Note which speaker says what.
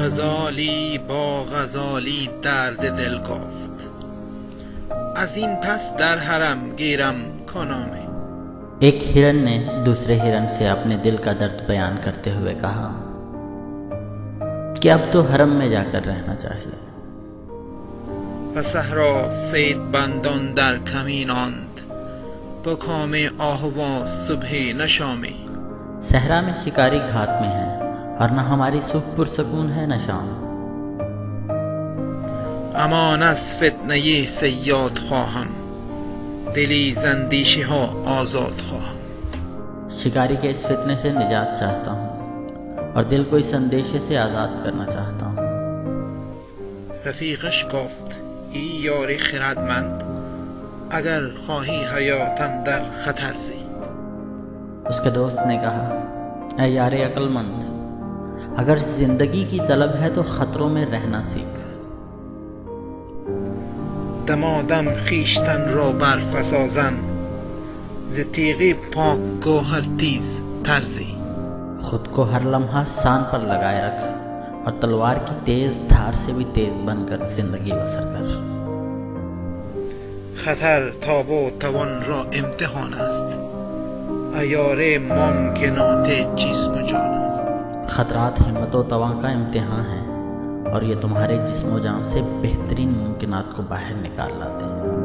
Speaker 1: غزالی با غزالی درد دل گفت، از این پس در حرم گیرم کنامه.
Speaker 2: एक हिरन ने दूसरे हिरन से अपने दिल का दर्द बयान करते हुए कहा कि अब तो हरम में जाकर रहना चाहिए।
Speaker 1: و صحرا صید بندان در کمیناند، با کام آهوا صبح نشامی.
Speaker 2: सहरा में शिकारी घात में है और न हमारी सुख पुरसकून है न शाम।
Speaker 1: امان از فتنه صیاد خواهم، دلی ز اندیشه ها آزاد خواهم.
Speaker 2: शिकारी के इस फितने से निजात चाहता हूँ और दिल को इस अंदेशे से आज़ाद करना चाहता हूँ।
Speaker 1: رفیقش گفت ای یار خردمند، اگر خواهی حیات اندر خطر زی.
Speaker 2: उसके दोस्त ने कहा, ऐ यारे अक्लमंद, अगर जिंदगी की तलब है तो खतरों में रहना सीख।
Speaker 1: دمادم خیشتن را برفسازن، ز تیغ پاک گوهر تیز ترزی.
Speaker 2: खुद को हर लम्हा सान पर लगाए रख और तलवार की तेज धार से भी तेज बनकर जिंदगी बसर कर।
Speaker 1: خطر تاب و توان را امتحان است، عیار ممکنات جسم و جان است.
Speaker 2: खतरात हिम्मत व तवा का इम्तिहान है और ये तुम्हारे जिस्म व जान से बेहतरीन मुमकिनात को बाहर निकाल लाते हैं।